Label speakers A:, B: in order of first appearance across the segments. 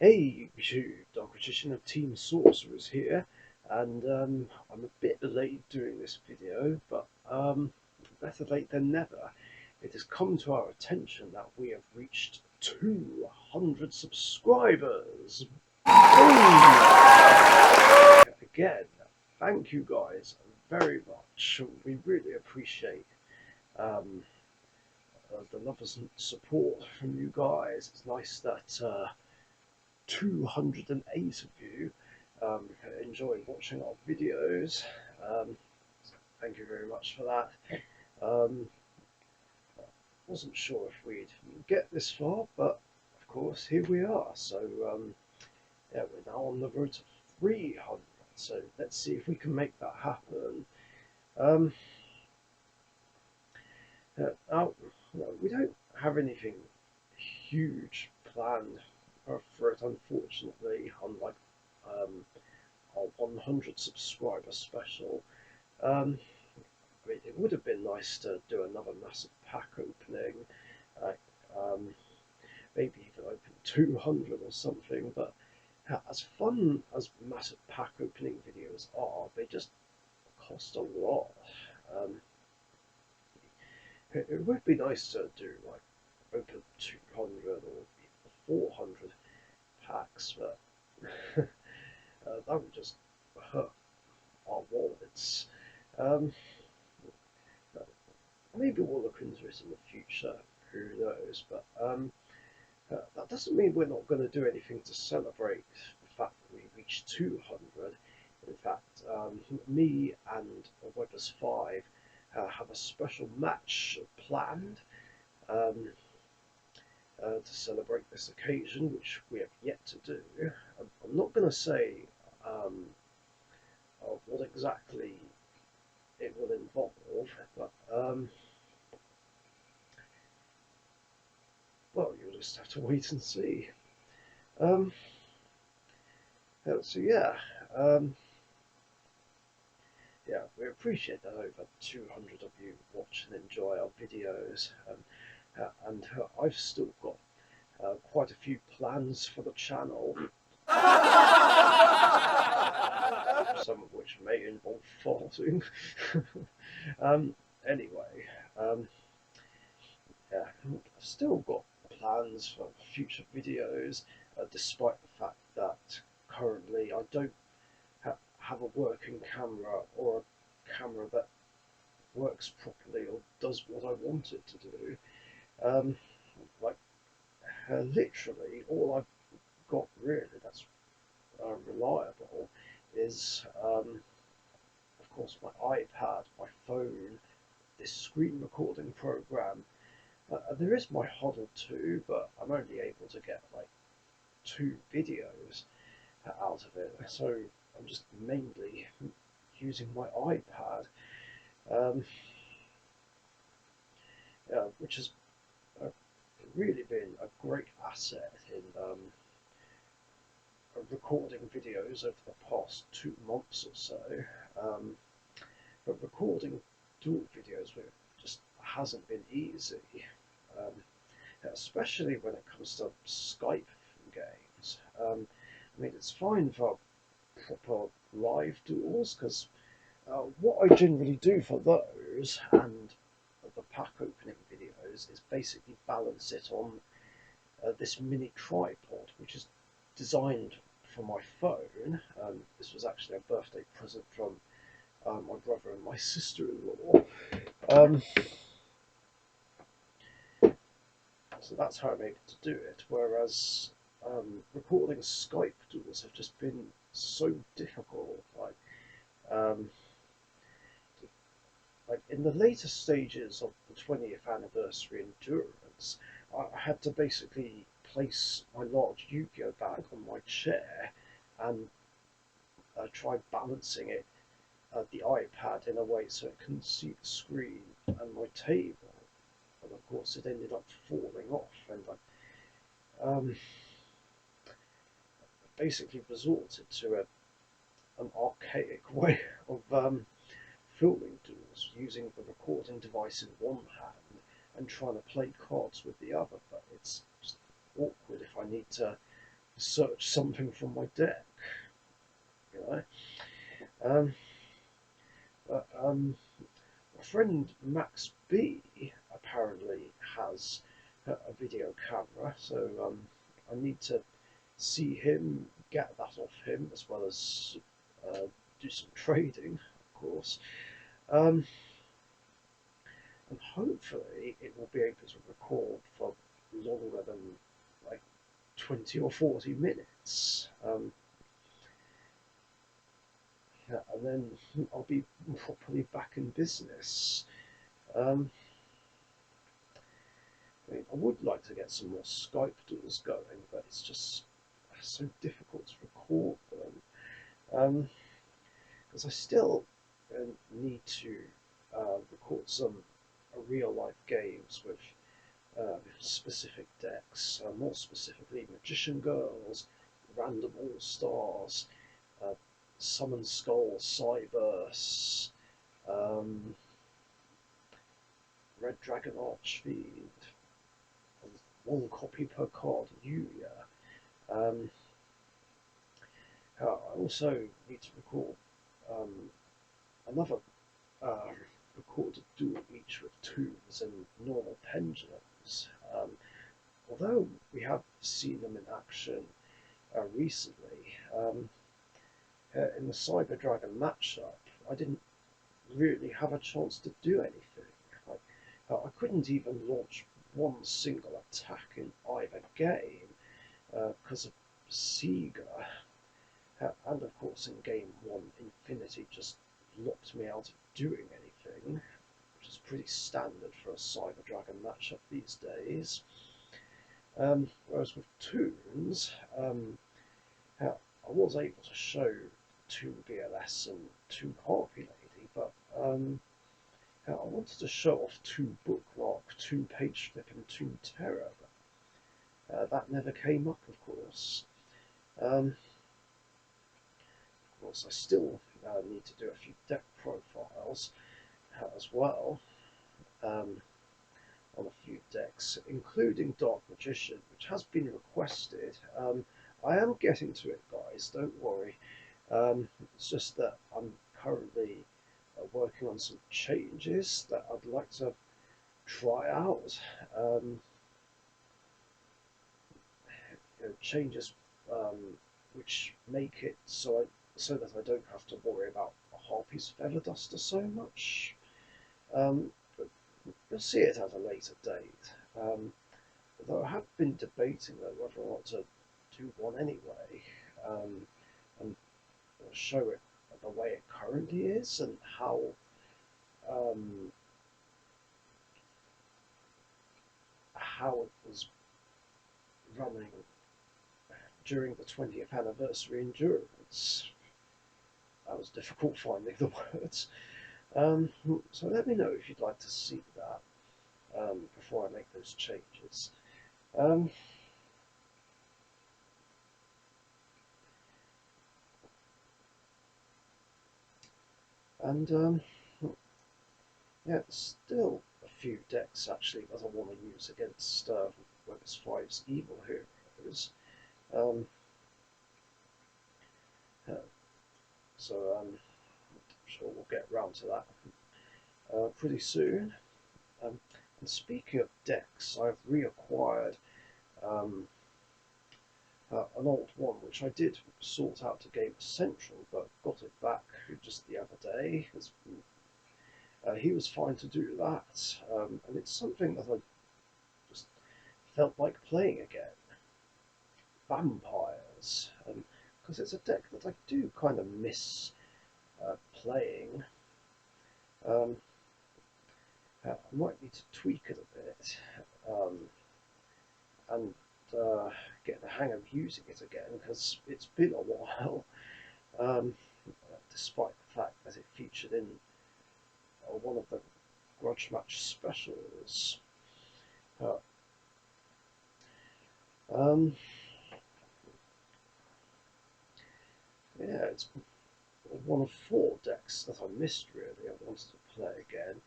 A: Hey, YouTube, Dark Magician of Team Sorcerers here, and I'm a bit late doing this video, but better late than never. It has come to our attention that we have reached 200 subscribers. Again, thank you guys very much. We really appreciate um, the love and support from you guys. It's nice that 208 of you enjoy watching our videos. Um, Thank you very much for that. Um, wasn't sure if we'd get this far, but of course here we are. So yeah, we're now on the road to 300. So let's see if we can make that happen. Um, now, we don't have anything huge planned for it, unfortunately, unlike our 100 subscriber special. Um, I mean, it would have been nice to do another massive pack opening, uh, um, maybe even open 200 or something, but as fun as massive pack opening videos are, they just cost a lot. Um, it would be nice to do like open 200 or 400 packs, but that would just hurt our wallets. Um, Maybe we'll look into it in the future. Who knows? But that doesn't mean we're not going to do anything to celebrate the fact that we reached 200. In fact, me and Webbers 5 have a special match planned um, to celebrate this occasion, which we have yet to do. I'm not going to say um, what exactly it will involve, but well, you'll just have to wait and see. Um, so yeah, um, yeah, we appreciate that over 200 of you watch and enjoy our videos, and I've still got quite a few plans for the channel, some of which may involve farting. um, anyway, um, yeah, I've still got plans for future videos, despite the fact that currently I don't have a working camera or a camera that works properly or does what I want it to do. Um, like literally, all I've got really that's reliable is, of course, my iPad, my phone, this screen recording program. There is my Huddle too, but I'm only able to get like 2 videos out of it. So I'm just mainly using my iPad, um, which has really been a great asset in recording videos over the past 2 months or so. Um, but recording dual videos just hasn't been easy, um, especially when it comes to Skype games. I mean, it's fine for proper live duels because what I generally do for those and the pack opening videos is basically balance it on this mini tripod, which is designed for my phone. This was actually a birthday present from my brother and my sister-in-law. Um, so that's how I'm able to do it. Whereas recording Skype duels have just been so difficult. Um, like in the later stages of the 20th anniversary endurance, I had to basically place my large Yu-Gi-Oh bag on my chair and try balancing it the iPad in a way so it couldn't see the screen and my table. And of course, it ended up falling off, and I basically resorted to an archaic way of filming duels, using the recording device in one hand and trying to play cards with the other. But it's just awkward if I need to search something from my deck, you know. Um, my friend Max B apparently has a video camera, so I need to see him, get that off him, as well as do some trading, of course. Um, and hopefully it will be able to record for longer than like 20 or 40 minutes. Yeah, and then I'll be properly back in business. Um, I would like to get some more Skype duels going, but it's just so difficult to record them. Because I still need to record some real life games with specific decks, more specifically Magician Girls, Random All Stars, uh, Summon Skull, Cyburst, um, Red Dragon Archfiend, and one copy per card, Yuya. Um, I also need to record um, another recorded duel each with twos and normal pendulums. Although we have seen them in action recently, in the Cyber Dragon matchup, I didn't really have a chance to do anything. I couldn't even launch one single attack in either game because of Sega. And of course, in game one, Infinity just locked me out of doing anything, which is pretty standard for a Cyber Dragon matchup these days. Whereas with Toons, I was able to show Toon BLS and Toon Harpy Lady, but I wanted to show off Toon Bookmark, Toon Page Flip, and Toon Terror, but that never came up, of course. Of course, I still need to do a few deck profiles as well on a few decks, including Dark Magician, which has been requested. I am getting to it, guys, don't worry. It's just that I'm currently working on some changes that I'd like to try out. Changes which make it so that I don't have to worry about a Harpy's Feather Duster so much. But you'll see it at a later date. Although I have been debating whether or not to do one anyway, and show it the way it currently is and um, how it was running during the 20th anniversary endurance. That was difficult finding the words. So let me know if you'd like to see that before I make those changes. Um, and yeah, still a few decks actually that I want to use against Webs 5's Evil Heroes. Um, so I'm sure we'll get round to that pretty soon. And speaking of decks, I've reacquired um, an old one which I did sort out to Gamer Central, but got it back just the other day. He was fine to do that, and it's something that I just felt like playing again. Vampires, because it's a deck that I do kind of miss playing. Um, I might need to tweak it a bit and get the hang of using it again because it's been a while, um, despite the fact that it featured in one of the grudge match specials. Uh, um, yeah, it's one of four decks that I missed really. I wanted to play again.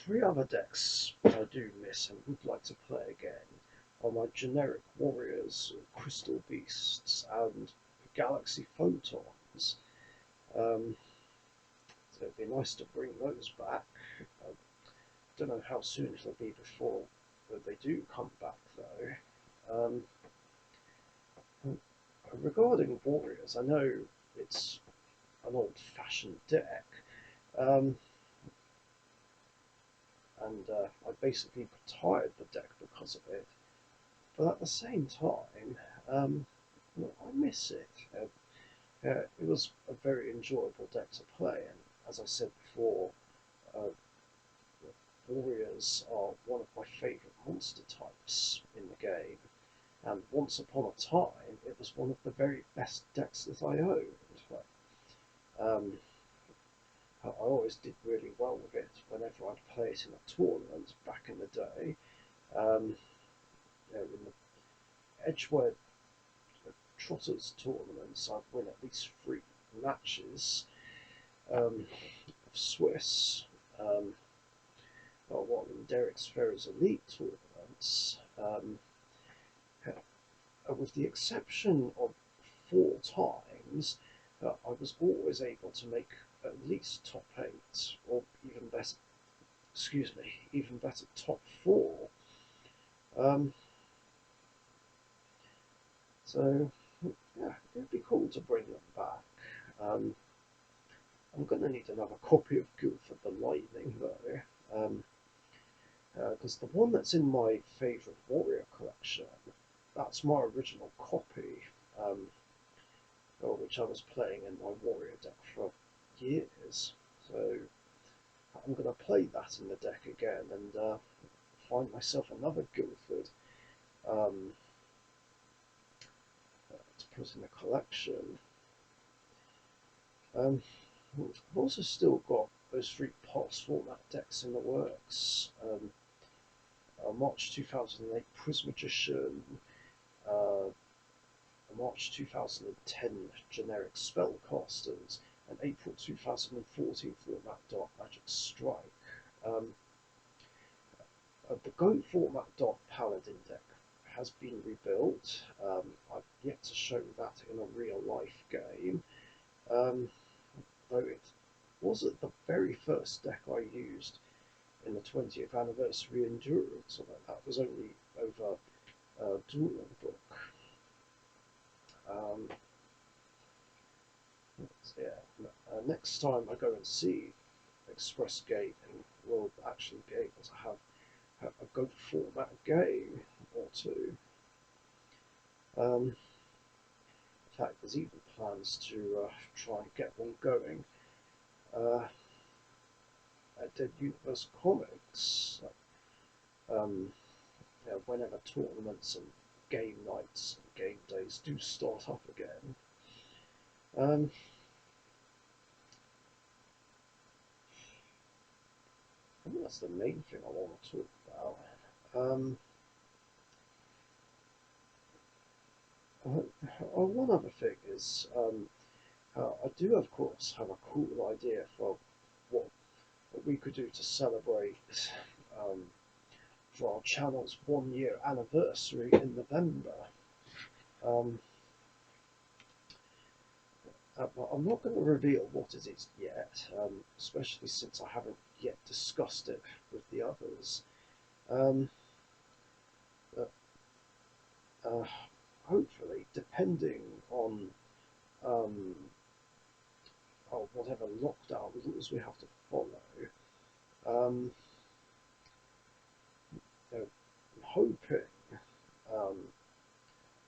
A: Three other decks I do miss and would like to play again. are my generic warriors, crystal beasts, and galaxy photons. Um, so it'd be nice to bring those back. I don't know how soon it'll be before they do come back, though. Regarding warriors, I know it's an old-fashioned deck, um, and I basically retired the deck because of it. But at the same time, I miss it. It was a very enjoyable deck to play, and as I said before, uh, warriors are one of my favourite monster types in the game. And once upon a time, it was one of the very best decks that I owned. Um, I always did really well with it whenever I'd play it in a tournament back in the day. Um, in the Edgeware Trotters tournaments, I'd win at least 3 matches of Swiss. One in Derek's Ferrer's Elite tournaments. With the exception of 4 times, I was always able to make at least top 8, or even better, even better, top 4. Um, so, yeah, it'd be cool to bring them back. I'm going to need another copy of Guildford the Lightning, though, because the one that's in my favourite Warrior collection, that's my original copy, which I was playing in my Warrior deck for years. So I'm going to play that in the deck again and find myself another Guildford um, to put in the collection. I've also still got those 3 Pulse format decks in the works. March 2008 Prismagician, March 2010 Generic Spellcasters, and April 2014 format Dark Magic Strike. The Go format Dark Paladin deck has been rebuilt. I've yet to show that in a real life game, though it wasn't the very first deck I used in the 20th anniversary Endurance, although that was only over Dueling Book. Next time I go and see Express Gaming, we'll actually be able to have a good format game or two. In fact, there's even plans to try and get one going at Dead Universe Comics. Whenever tournaments and game nights and game days do start up again. I think that's the main thing I want to talk about. One other thing is, I do, of course, have a cool idea for what we could do to celebrate for our channel's 1-year anniversary in November. But I'm not going to reveal what it is yet, especially since I haven't yet discussed it with the others. But, hopefully, depending on whatever lockdown rules we have to follow, I'm hoping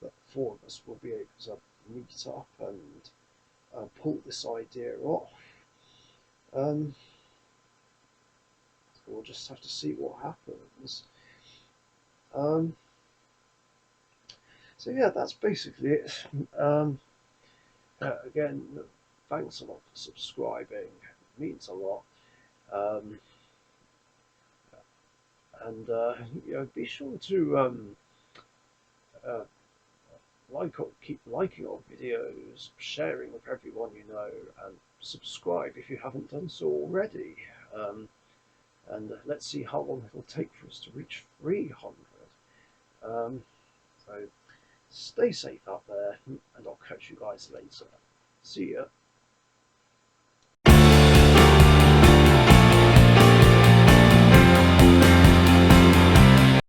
A: that the 4 of us will be able to meet up and pull this idea off. We'll just have to see what happens. So yeah, that's basically it. Again, thanks a lot for subscribing. It means a lot. And be sure to keep liking our videos, sharing with everyone you know, and subscribe if you haven't done so already. And let's see how long it'll take for us to reach 300. So stay safe out there, and I'll catch you guys later. See ya.